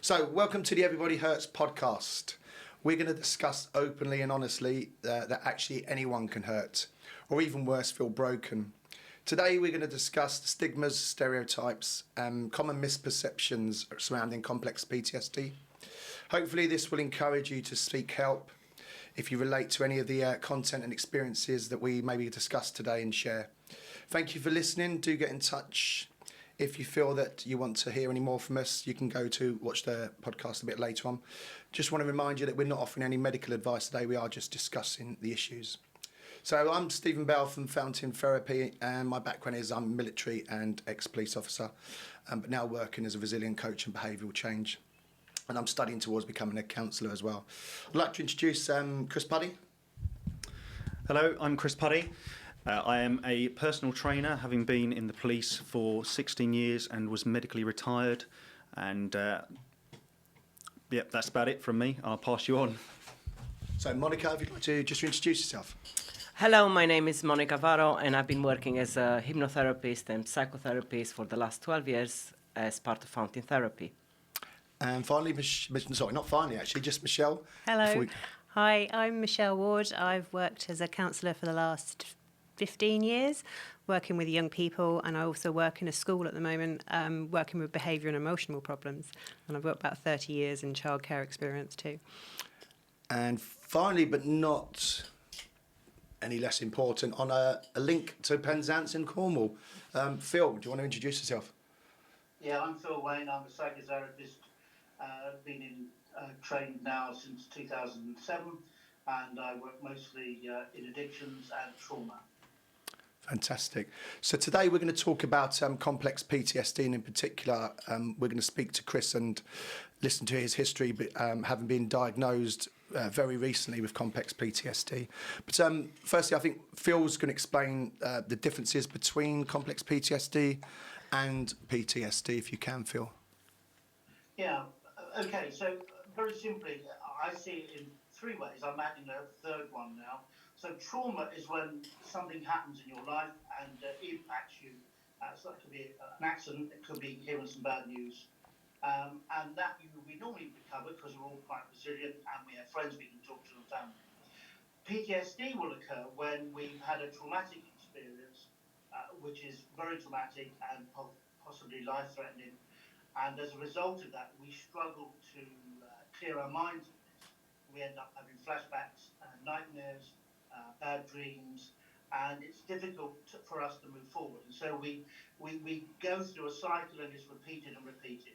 So, welcome to the Everybody Hurts podcast. We're going to discuss openly and honestly that actually anyone can hurt, or even worse, feel broken. Today, we're going to discuss the stigmas, stereotypes, and common misperceptions surrounding complex PTSD. Hopefully, this will encourage you to seek help if you relate to any of the content and experiences that we maybe discuss today and share. Thank you for listening. Do get in touch. If you feel that you want to hear any more from us, you can go to watch the podcast a bit later on. Just want to remind you that we're not offering any medical advice today. We are just discussing the issues. So I'm Stephen Bell from Fountain Therapy, and my background is I'm military and ex-police officer, but now working as a resilient coach and behavioural change. And I'm studying towards becoming a counsellor as well. I'd like to introduce Chris Puddy. Hello, I'm Chris Puddy. I am a personal trainer, having been in the police for 16 years and was medically retired. And that's about it from me. I'll pass you on. So Monica, if you'd like to just introduce yourself. Hello, my name is Monica Varo, and I've been working as a hypnotherapist and psychotherapist for the last 12 years as part of Fountain Therapy. And finally, just Michelle. Hello. Hi, I'm Michelle Ward. I've worked as a counsellor for the last 15 years, working with young people, and I also work in a school at the moment, working with behaviour and emotional problems. And I've got about 30 years in childcare experience too. And finally, but not any less important, on a link to Penzance in Cornwall. Phil, do you want to introduce yourself? Yeah, I'm Phil Waine. I'm a psychotherapist. Been trained now since 2007, and I work mostly in addictions and trauma. Fantastic. So today we're going to talk about complex PTSD, and in particular we're going to speak to Chris and listen to his history, but, having been diagnosed very recently with complex PTSD. But firstly, I think Phil's going to explain the differences between complex PTSD and PTSD, if you can, Phil. Yeah, okay, so very simply, I see it in three ways. I'm adding a third one now. So trauma is when something happens in your life and impacts you. So that could be an accident, it could be hearing some bad news. And that we normally recover because we're all quite resilient and we have friends we can talk to and family. PTSD will occur when we've had a traumatic experience, which is very traumatic and possibly life-threatening. And as a result of that, we struggle to clear our minds of this. We end up having flashbacks, nightmares, bad dreams, and it's difficult for us to move forward. And so we go through a cycle and it's repeated and repeated.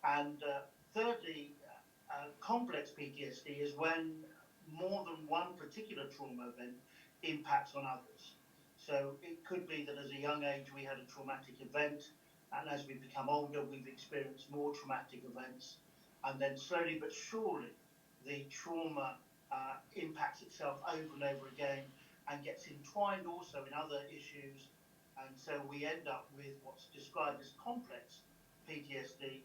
And thirdly, complex PTSD is when more than one particular trauma event impacts on others. So it could be that as a young age we had a traumatic event, and as we become older we've experienced more traumatic events, and then slowly but surely the trauma impacts itself over and over again and gets entwined also in other issues, and so we end up with what's described as complex PTSD,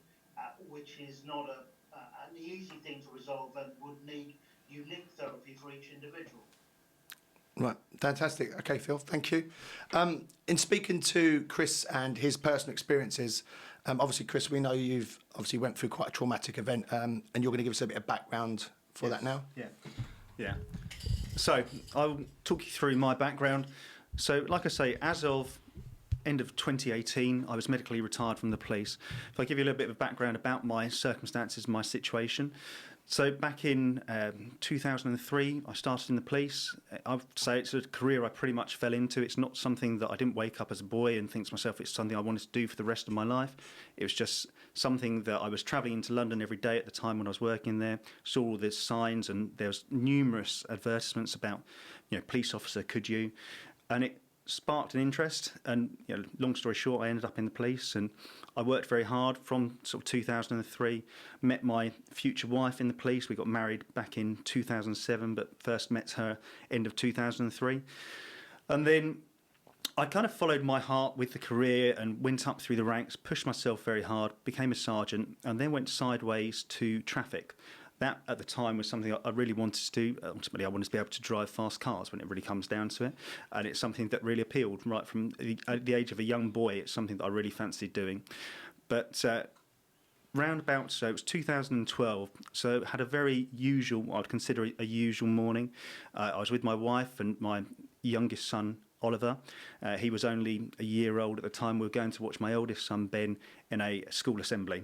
which is not an easy thing to resolve and would need unique therapy for each individual. Right, fantastic. Okay, Phil, thank you. In speaking to Chris and his personal experiences, obviously, Chris, we know you've obviously went through quite a traumatic event, and you're going to give us a bit of background for that now. Yeah. So I'll talk you through my background. So, like I say, as of end of 2018, I was medically retired from the police. If I give you a little bit of background about my circumstances, my situation. So back in 2003, I started in the police. I'd say it's a career I pretty much fell into. It's not something that I didn't wake up as a boy and think to myself it's something I wanted to do for the rest of my life. It was just something that I was travelling into London every day at the time when I was working there, saw all the signs, and there was numerous advertisements about, police officer, could you? And it sparked an interest, and long story short, I ended up in the police, and I worked very hard from sort of 2003. Met my future wife in the police. We got married back in 2007, but first met her end of 2003, and then I kind of followed my heart with the career and went up through the ranks, pushed myself very hard, became a sergeant, and then went sideways to traffic. That, at the time, was something I really wanted to do. Ultimately, I wanted to be able to drive fast cars when it really comes down to it. And it's something that really appealed right from the age of a young boy. It's something that I really fancied doing. But roundabout, so it was 2012, so had a very usual, I'd consider a usual morning. I was with my wife and my youngest son, Oliver. He was only a year old at the time. We were going to watch my oldest son, Ben, in a school assembly.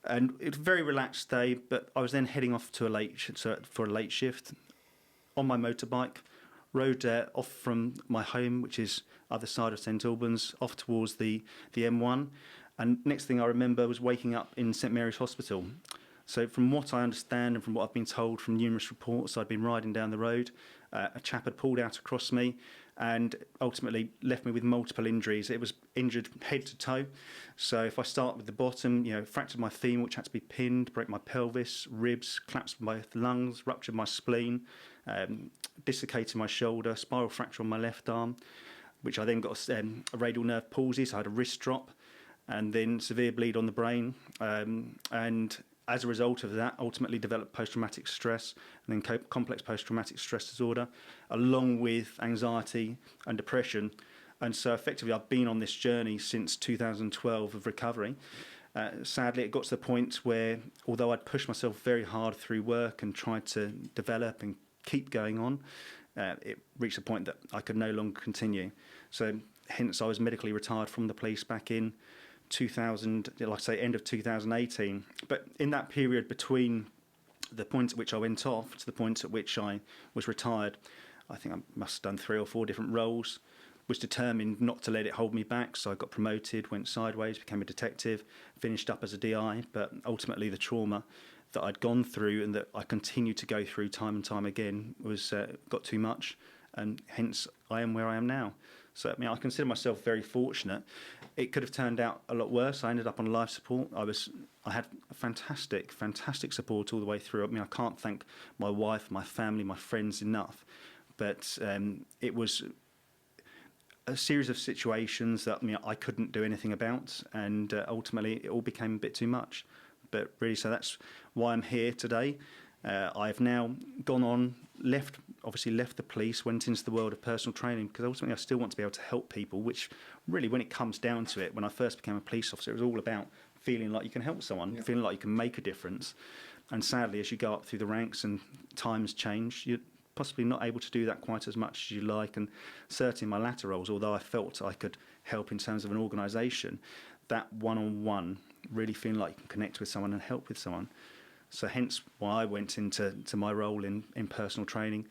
And it was a very relaxed day, but I was then heading off to for a late shift on my motorbike, rode off from my home, which is other side of St Albans, off towards the M1. And next thing I remember was waking up in St Mary's Hospital. So from what I understand and from what I've been told from numerous reports, I'd been riding down the road, a chap had pulled out across me and ultimately left me with multiple injuries. It was injured head to toe. So if I start with the bottom, fractured my femur, which had to be pinned, broke my pelvis, ribs, collapsed my lungs, ruptured my spleen, dislocated my shoulder, spiral fracture on my left arm, which I then got a radial nerve palsy, so I had a wrist drop, and then severe bleed on the brain. And as a result of that, ultimately developed post-traumatic stress and then complex post-traumatic stress disorder, along with anxiety and depression. And so effectively, I've been on this journey since 2012 of recovery. Sadly, it got to the point where, although I'd pushed myself very hard through work and tried to develop and keep going on, it reached a point that I could no longer continue. So hence, I was medically retired from the police back in 2000, like I say, end of 2018. But in that period between the point at which I went off to the point at which I was retired, I think I must have done 3 or 4 different roles, was determined not to let it hold me back. So I got promoted, went sideways, became a detective, finished up as a DI, but ultimately the trauma that I'd gone through and that I continue to go through time and time again was got too much, and hence I am where I am now. So I consider myself very fortunate. It could have turned out a lot worse. I ended up on life support. I had fantastic support all the way through. I can't thank my wife, my family, my friends enough. But it was a series of situations that I couldn't do anything about, and ultimately it all became a bit too much. But really, so that's why I'm here today. I've now gone on, left the police, went into the world of personal training, because ultimately I still want to be able to help people, which really, when it comes down to it, when I first became a police officer, it was all about feeling like you can help someone, feeling like you can make a difference. And sadly, as you go up through the ranks and times change, you're possibly not able to do that quite as much as you like. And certainly in my latter roles, although I felt I could help in terms of an organisation, that one-on-one, really feeling like you can connect with someone and help with someone. So hence why I went into my role in personal training,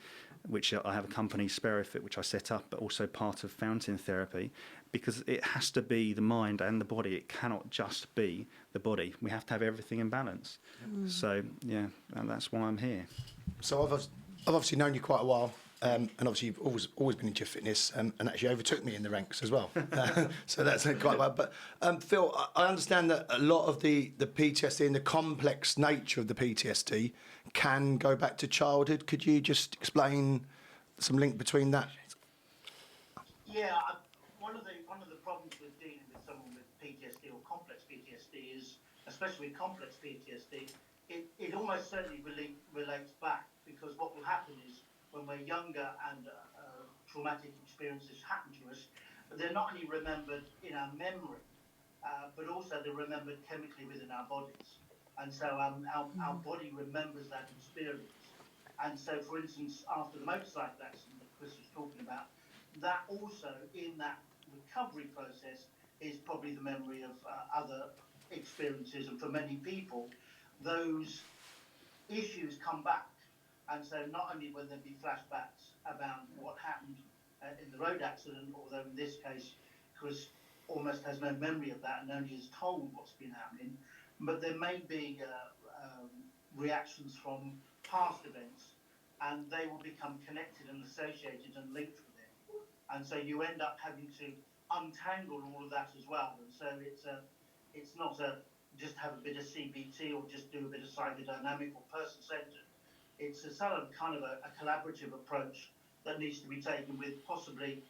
which I have a company, Sperifit, which I set up, but also part of fountain therapy, because it has to be the mind and the body. It cannot just be the body. We have to have everything in balance. So, yeah, and that's why I'm here. So I've obviously known you quite a while, and obviously you've always been into your fitness, and actually overtook me in the ranks as well. So that's quite well. But Phil, I understand that a lot of the PTSD and the complex nature of the PTSD can go back to childhood. Could you just explain some link between that? Yeah, one of the problems with dealing with someone with PTSD or complex PTSD is, especially with complex PTSD, it almost certainly relates back, because what will happen is when we're younger and traumatic experiences happen to us, they're not only remembered in our memory, but also they're remembered chemically within our bodies. And so our body remembers that experience. And so, for instance, after the motorcycle accident that Chris was talking about, that also in that recovery process is probably the memory of other experiences. And for many people, those issues come back. And so not only will there be flashbacks about what happened in the road accident, although in this case Chris almost has no memory of that and only is told what's been happening, but there may be reactions from past events, and they will become connected and associated and linked with it. And so you end up having to untangle all of that as well. And so it's not just have a bit of CBT or just do a bit of psychodynamic or person-centered. It's a sort of kind of a collaborative approach that needs to be taken with possibly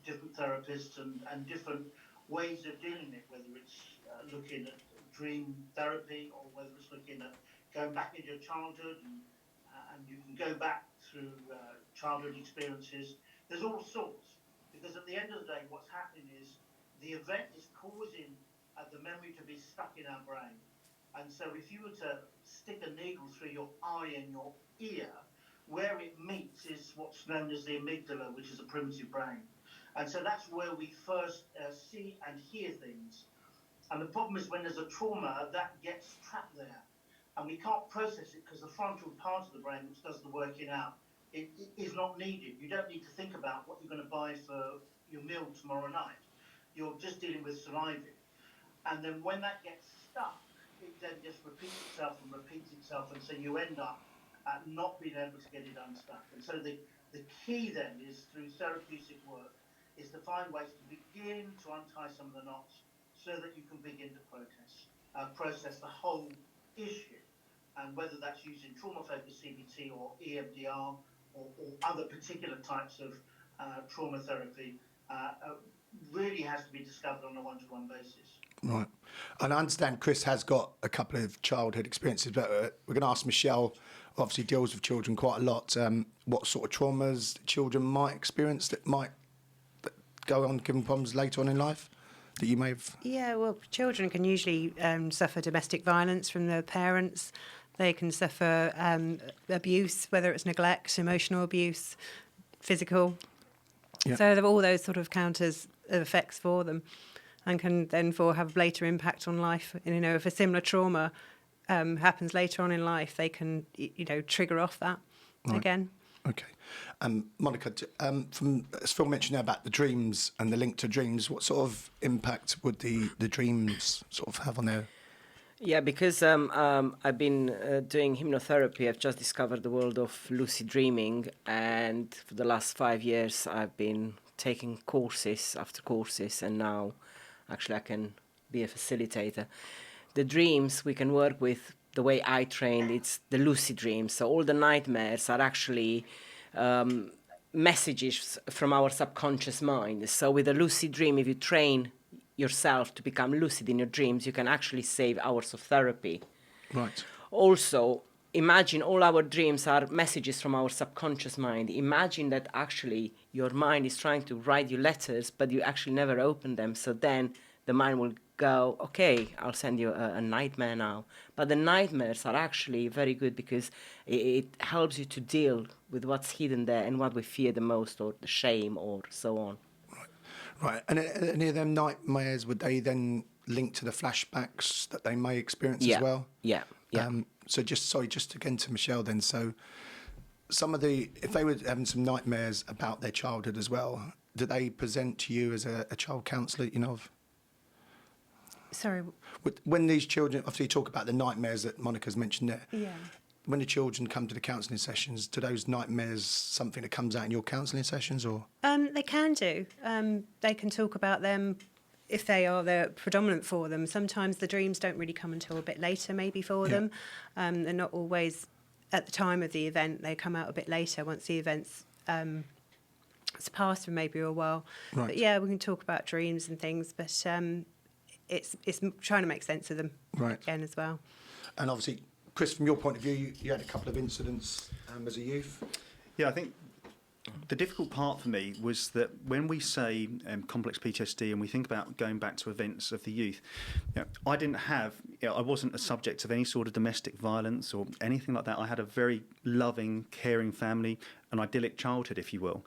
different therapists and different ways of dealing with it, whether it's looking at dream therapy or whether it's looking at going back into your childhood and you can go back through childhood experiences. There's all sorts, because at the end of the day, what's happening is the event is causing the memory to be stuck in our brain. And so if you were to stick a needle through your eye and your ear, where it meets is what's known as the amygdala, which is a primitive brain. And so that's where we first see and hear things. And the problem is when there's a trauma, that gets trapped there. And we can't process it because the frontal part of the brain, which does the working out, it is not needed. You don't need to think about what you're going to buy for your meal tomorrow night. You're just dealing with surviving. And then when that gets stuck, it then just repeats itself, and so you end up not being able to get it unstuck. And so the key then is through therapeutic work is to find ways to begin to untie some of the knots so that you can begin to process the whole issue. And whether that's using trauma-focused CBT or EMDR or other particular types of trauma therapy really has to be discovered on a one-to-one basis. Right. And I understand Chris has got a couple of childhood experiences, but we're going to ask Michelle, who obviously deals with children quite a lot, what sort of traumas children might experience that might go on giving problems later on in life that you may have... Yeah, well, children can usually suffer domestic violence from their parents. They can suffer abuse, whether it's neglect, emotional abuse, physical. Yeah. So all those sort of counters effects for them, and can therefore have later impact on life. And, you know, if a similar trauma happens later on in life, they can, you know, trigger off that again. Okay. Monica, from as Phil mentioned there about the dreams and the link to dreams, what sort of impact would the dreams sort of have on their... Yeah, because I've been doing hypnotherapy, I've just discovered the world of lucid dreaming, and for the last 5 years I've been taking courses after courses, and now actually I can be a facilitator. The dreams we can work with, the way I trained, it's the lucid dreams. So all the nightmares are actually messages from our subconscious mind. So with a lucid dream, if you train yourself to become lucid in your dreams, you can actually save hours of therapy. Right. Also, imagine all our dreams are messages from our subconscious mind. Imagine that actually your mind is trying to write you letters, but you actually never open them. So then the mind will go, okay, I'll send you a nightmare now. But the nightmares are actually very good because it helps you to deal with what's hidden there and what we fear the most, or the shame, or so on. Right. And any of them nightmares, would they then link to the flashbacks that they may experience as well? Yeah. So just again to Michelle then. So some of if they were having some nightmares about their childhood as well, do they present to you as a child counsellor, you know, of... Sorry. When these children, obviously you talk about the nightmares that Monica's mentioned there. Yeah. When the children come to the counselling sessions, do those nightmares something that comes out in your counselling sessions, or? They can do. They can talk about them if they're predominant for them. Sometimes the dreams don't really come until a bit later, maybe for them. They're not always at the time of the event. They come out a bit later once the event's it's passed for maybe a while. Right. But yeah, we can talk about dreams and things, but it's trying to make sense of them again as well. And obviously, Chris, from your point of view, you had a couple of incidents as a youth. Yeah, I think the difficult part for me was that when we say complex PTSD and we think about going back to events of the youth, I didn't have, I wasn't a subject of any sort of domestic violence or anything like that. I had a very loving, caring family, an idyllic childhood, if you will.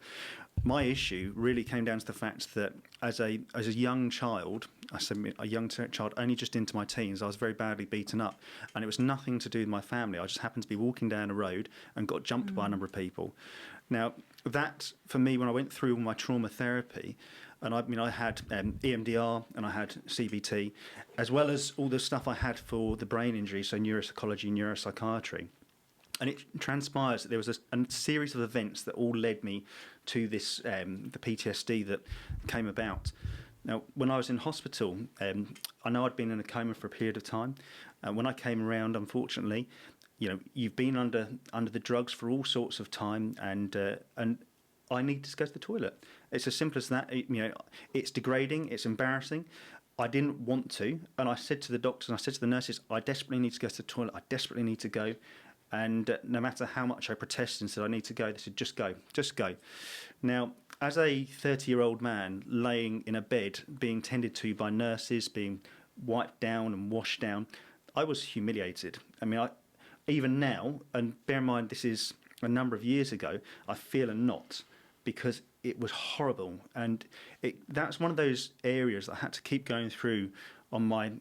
My issue really came down to the fact that as a young child, I said a young child only just into my teens, I was very badly beaten up, and it was nothing to do with my family. I just happened to be walking down a road and got jumped by a number of people. Now, that, for me, when I went through my trauma therapy, and I had EMDR and I had CBT, as well as all the stuff I had for the brain injury, so neuropsychology, neuropsychiatry. And it transpires that there was a series of events that all led me to this, the PTSD that came about. Now, when I was in hospital, I know I'd been in a coma for a period of time. When I came around, unfortunately, you've been under the drugs for all sorts of time, and I need to go to the toilet. It's as simple as that. It's degrading. It's embarrassing. I didn't want to, and I said to the doctors and I said to the nurses, I desperately need to go to the toilet. I desperately need to go. And no matter how much I protested and said I need to go, they said, just go, just go. Now, as a 30-year-old man laying in a bed, being tended to by nurses, being wiped down and washed down. I was humiliated. I mean, even now, and bear in mind this is a number of years ago, I feel a knot because it was horrible. And that's one of those areas that I had to keep going through on my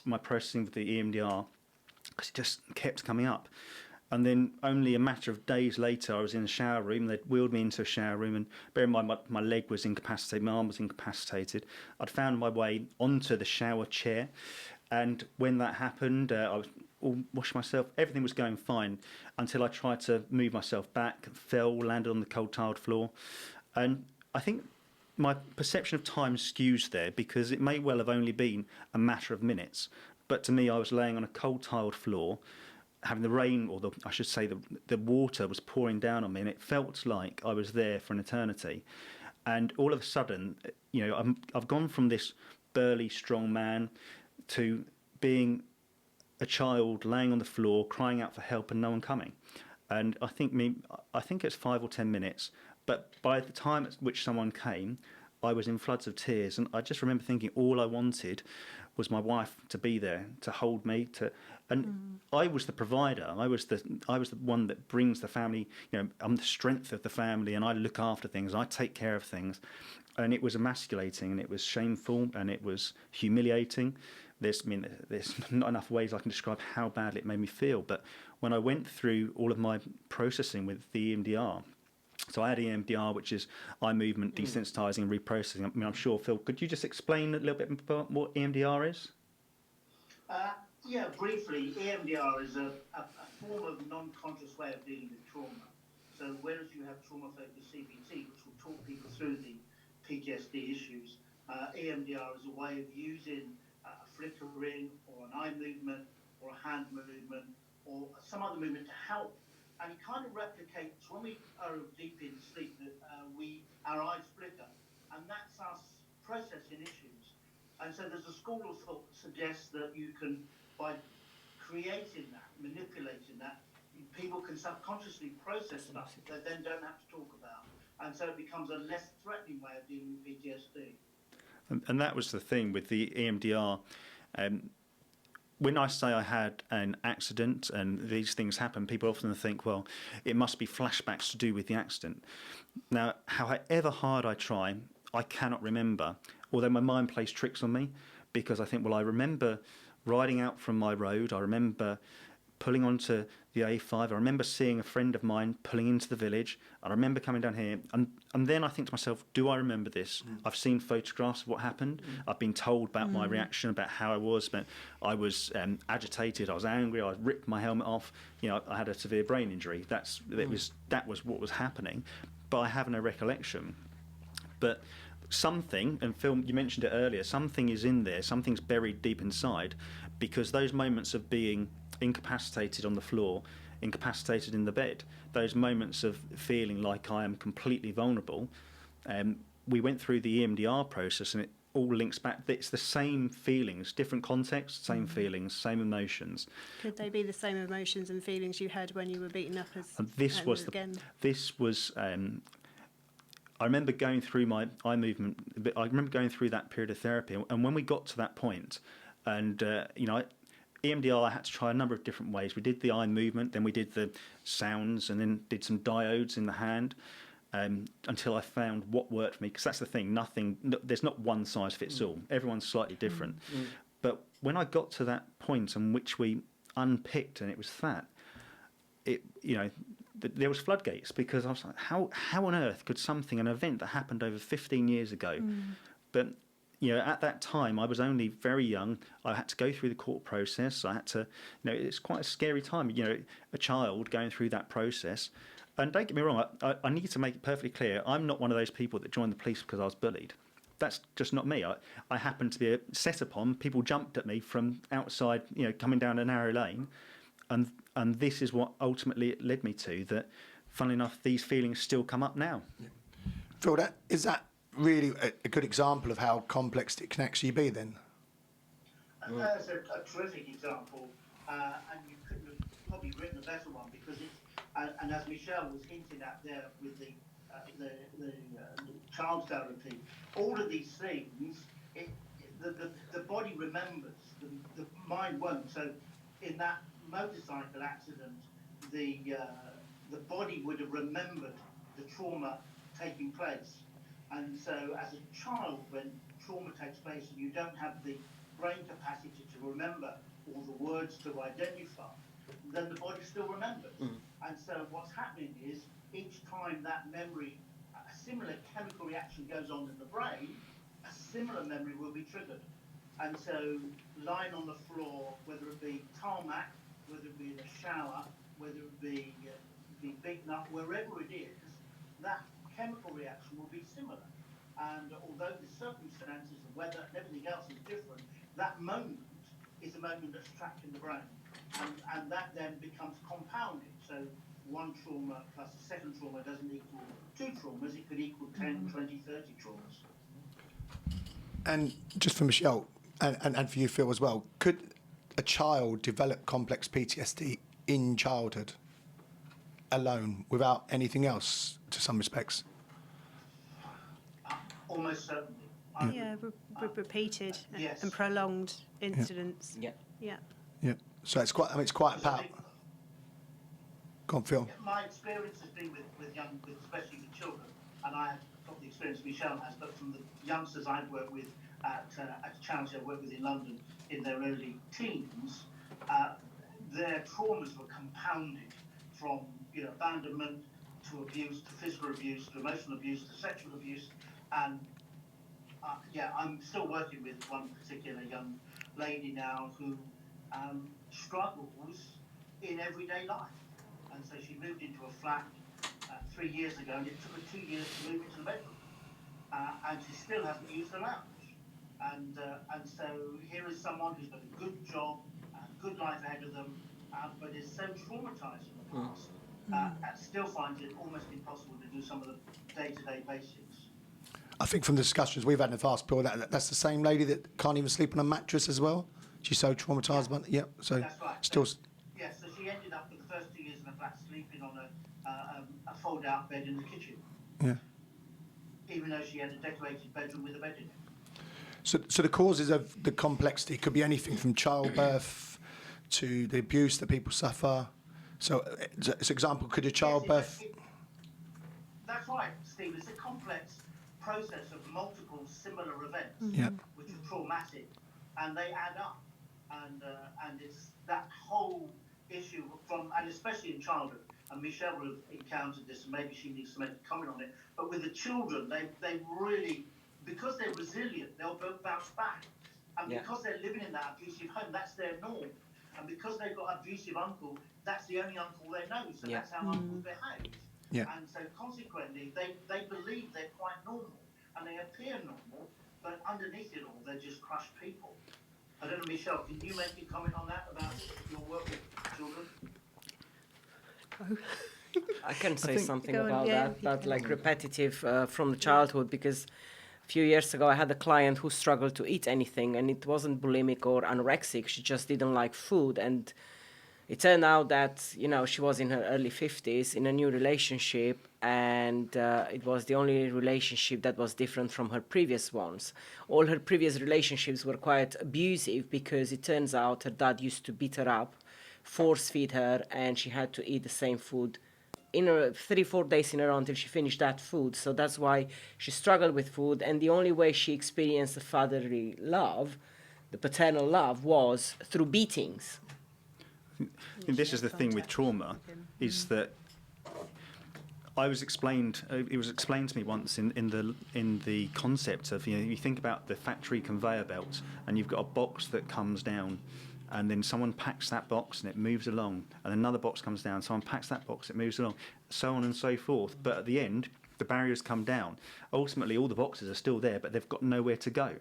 my processing with the EMDR, because it just kept coming up. And then only a matter of days later, I was in the shower room. They'd wheeled me into a shower room, and bear in mind my leg was incapacitated, my arm was incapacitated. I'd found my way onto the shower chair, and when that happened, I was all washed myself. Everything was going fine until I tried to move myself back, fell, landed on the cold tiled floor. And I think my perception of time skews there, because it may well have only been a matter of minutes. But to me, I was laying on a cold tiled floor, having the rain, or I should say the water was pouring down on me, and it felt like I was there for an eternity. And all of a sudden, I've gone from this burly, strong man to being a child laying on the floor, crying out for help, and no one coming. And I think it's 5 or 10 minutes, but by the time at which someone came, I was in floods of tears, and I just remember thinking all I wanted was my wife to be there, to hold me, I was the provider. I was the one that brings the family. I'm the strength of the family, and I look after things. I take care of things, and it was emasculating, and it was shameful, and it was humiliating. There's not enough ways I can describe how badly it made me feel. But when I went through all of my processing with the EMDR, so I had EMDR, which is eye movement desensitising and reprocessing. I mean, I'm sure, Phil, could you just explain a little bit about what EMDR is? Yeah, briefly, EMDR is a form of non-conscious way of dealing with trauma. So whereas you have trauma-focused CBT, which will talk people through the PTSD issues, EMDR is a way of using a flickering or an eye movement or a hand movement or some other movement to help. And it kind of replicates when we are deep in sleep that our eyes flicker, and that's us processing issues. And so there's a school of thought that suggests that you can, by creating that, manipulating that, people can subconsciously process stuff that then don't have to talk about. And so it becomes a less threatening way of dealing with PTSD. And that was the thing with the EMDR. When I say I had an accident and these things happen, people often think, well, it must be flashbacks to do with the accident. Now, however hard I try, I cannot remember, although my mind plays tricks on me, because I think, well, I remember riding out from my road, I remember pulling onto the A5, I remember seeing a friend of mine pulling into the village, I remember coming down here, and then I think to myself, do I remember this? I've seen photographs of what happened, I've been told about my reaction, about how I was, but I was agitated, I was angry, I ripped my helmet off, I had a severe brain injury, that was what was happening, but I have no recollection. But something, and Phil, you mentioned it earlier, something is in there, something's buried deep inside, because those moments of being incapacitated on the floor, incapacitated in the bed, those moments of feeling like I am completely vulnerable, we went through the EMDR process, and it all links back. It's the same feelings, different contexts, same feelings, same emotions. Could they be the same emotions and feelings you had when you were beaten up as and this was again? This was I remember going through my eye movement. I remember going through that period of therapy, and when we got to that point, and EMDR, I had to try a number of different ways. We did the eye movement, then we did the sounds, and then did some diodes in the hand, until I found what worked for me. Because that's the thing, there's not one size fits all. Everyone's slightly different. But when I got to that point in which we unpicked, and it was that, there was floodgates, because I was like, how on earth could an event that happened over 15 years ago, but at that time I was only very young. I had to go through the court process. I had to, it's quite a scary time. A child going through that process. And don't get me wrong, I need to make it perfectly clear, I'm not one of those people that joined the police because I was bullied. That's just not me. I happened to be set upon. People jumped at me from outside, coming down a narrow lane. And this is what ultimately it led me to, that, funnily enough, these feelings still come up now. Yeah. Phil, is that really a good example of how complex it can actually be then? That's a terrific example, and you couldn't have probably written a better one, because it's, and as Michelle was hinting at there with the child therapy, all of these things, the body remembers. The mind won't. So in that motorcycle accident, the body would have remembered the trauma taking place. And so as a child, when trauma takes place and you don't have the brain capacity to remember all the words to identify, then the body still remembers. And so what's happening is each time that memory, a similar chemical reaction goes on in the brain, a similar memory will be triggered. And so lying on the floor, whether it be tarmac, whether it be in a shower, whether it be beaten up, wherever it is, that chemical reaction will be similar. And although the circumstances, the weather and everything else is different, that moment is a moment that's trapped in the brain. And that then becomes compounded. So one trauma plus a second trauma doesn't equal two traumas, it could equal 10, 20, 30 traumas. And just for Michelle, and for you, Phil, as well, could a child develop complex PTSD in childhood alone without anything else, to some respects? Almost certainly. Yeah, repeated yes. and prolonged incidents. Yeah. Yeah. Yeah. So it's quite. I mean, it's quite about. Go on, Phil. My experience has been with young, especially with children, and I have got the experience Michelle has, but from the youngsters I've worked with at a charity I work with in London in their early teens, their traumas were compounded from abandonment to abuse, to physical abuse, to emotional abuse, to sexual abuse, and I'm still working with one particular young lady now who struggles in everyday life. And so she moved into a flat 3 years ago, and it took her 2 years to move into the bedroom. And she still hasn't used the lounge. And so here is someone who's got a good job, a good life ahead of them, but is so traumatized in the past, and still finds it almost impossible to do some of the day-to-day basics. I think from the discussions we've had in the past, Bill, that's the same lady that can't even sleep on a mattress as well. She's so traumatised by it. Yeah, so that's right. still. So she ended up for the first 2 years in a flat sleeping on a fold-out bed in the kitchen. Yeah. Even though she had a decorated bedroom with a bed in it. So the causes of the complexity could be anything from childbirth to the abuse that people suffer. So, as an example, could a childbirth... That's right, Steve. It's a complex process of multiple similar events, which are traumatic, and they add up. And it's that whole issue and especially in childhood, and Michelle would have encountered this, and maybe she needs to make a comment on it, but with the children, they really, because they're resilient, they'll bounce back. And because they're living in that abusive home, that's their norm. And because they've got an abusive uncle, that's the only uncle they know, so that's how uncles behave. Yeah. And so consequently, they believe they're quite normal, and they appear normal, but underneath it all, they're just crushed people. I don't know, Michelle, can you make a comment on that, about your work with children? I can say something about that like repetitive from the childhood, because a few years ago I had a client who struggled to eat anything, and it wasn't bulimic or anorexic, she just didn't like food. And it turned out that, she was in her early 50s in a new relationship, and it was the only relationship that was different from her previous ones. All her previous relationships were quite abusive, because it turns out her dad used to beat her up, force feed her, and she had to eat the same food in 3-4 days in a row until she finished that food. So that's why she struggled with food, and the only way she experienced the fatherly love, the paternal love, was through beatings. I think this is the thing with trauma, is that it was explained to me once in the concept of, you think about the factory conveyor belt, and you've got a box that comes down, and then someone packs that box and it moves along, and another box comes down, someone packs that box, it moves along, so on and so forth. But at the end, the barriers come down. Ultimately, all the boxes are still there, but they've got nowhere to go.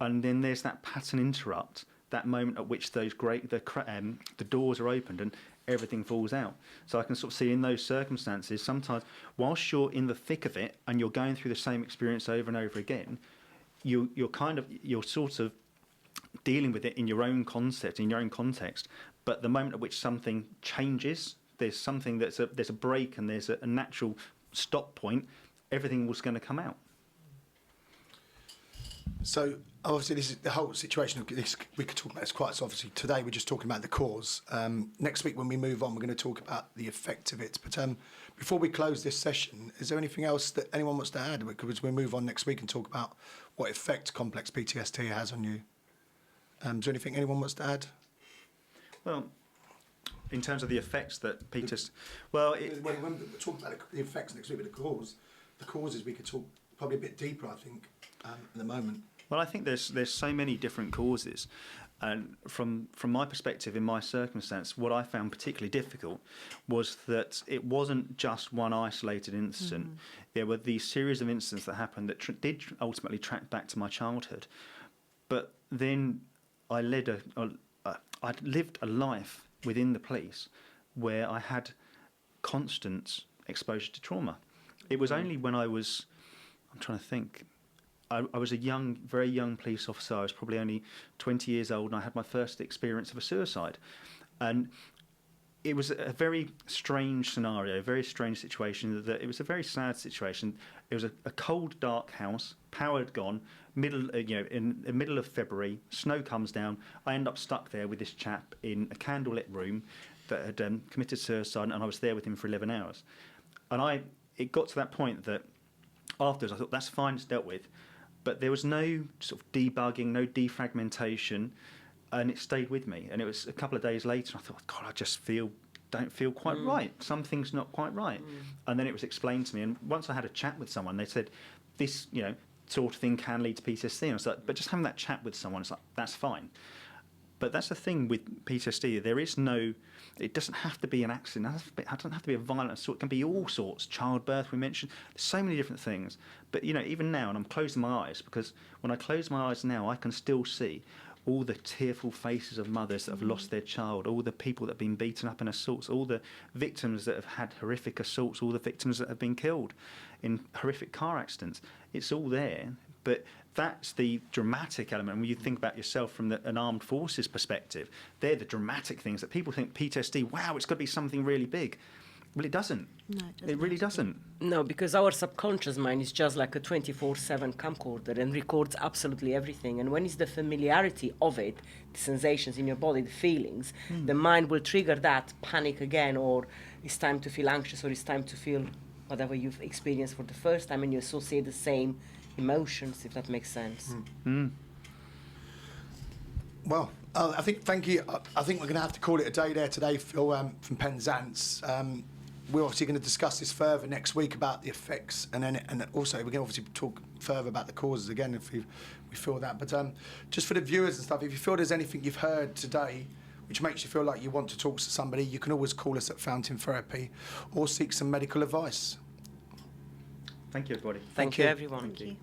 And then there's that pattern interrupt, that moment at which the doors are opened and everything falls out. So I can sort of see in those circumstances, sometimes whilst you're in the thick of it and you're going through the same experience over and over again, you're sort of dealing with it in your own concept, in your own context. But the moment at which something changes, there's a break, and there's a natural stop point, everything was going to come out. So obviously this is the whole situation of this, we could talk about this quite so obviously today we're just talking about the cause. Next week when we move on we're going to talk about the effect of it, but before we close this session, is there anything else that anyone wants to add? Because we move on next week and talk about what effect complex PTSD has on you. Is there anything anyone wants to add? Well, in terms of the effects that PTSD... When we talk about the effects next week, but the causes we could talk probably a bit deeper, I think, at the moment. Well, I think there's so many different causes, and from my perspective, in my circumstance, what I found particularly difficult was that it wasn't just one isolated incident. Mm-hmm. There were these series of incidents that happened that did ultimately track back to my childhood, but then I lived a life within the police where I had constant exposure to trauma. It was only when I'm trying to think. I was a very young police officer. I was probably only 20 years old, and I had my first experience of a suicide. And it was a very strange scenario, a very strange situation. It was a very sad situation. It was a cold, dark house, power had gone, in the middle of February, snow comes down. I end up stuck there with this chap in a candlelit room that had committed suicide, and I was there with him for 11 hours. And it got to that point that afterwards I thought, that's fine, it's dealt with. But there was no sort of debugging, no defragmentation, and it stayed with me. And it was a couple of days later, I thought, God, I just don't feel quite right. Something's not quite right. And then it was explained to me. And once I had a chat with someone, they said, this, sort of thing can lead to PTSD. And I was like, but just having that chat with someone, it's like, that's fine. But that's the thing with PTSD. It doesn't have to be an accident. It doesn't have to be a violent assault. It can be all sorts. Childbirth, we mentioned. There's so many different things. But, even now, and I'm closing my eyes, because when I close my eyes now, I can still see all the tearful faces of mothers that have lost their child, all the people that have been beaten up in assaults, all the victims that have had horrific assaults, all the victims that have been killed in horrific car accidents. It's all there. But that's the dramatic element. When you think about yourself from an armed forces perspective, they're the dramatic things that people think PTSD, wow, it's got to be something really big. Well, it doesn't. No, it doesn't. It really doesn't. No, because our subconscious mind is just like a 24/7 camcorder and records absolutely everything. And when it's the familiarity of it, the sensations in your body, the feelings, the mind will trigger that panic again, or it's time to feel anxious, or it's time to feel whatever you've experienced for the first time, and you associate the same emotions, if that makes sense. Well, I think, thank you. I think we're going to have to call it a day there today, Phil, from Penzance. We're obviously going to discuss this further next week about the effects, and also we're going to obviously talk further about the causes again if we feel that. But just for the viewers and stuff, if you feel there's anything you've heard today which makes you feel like you want to talk to somebody, you can always call us at Fountain Therapy or seek some medical advice. Thank you, everybody. Thank you, everyone. Thank you.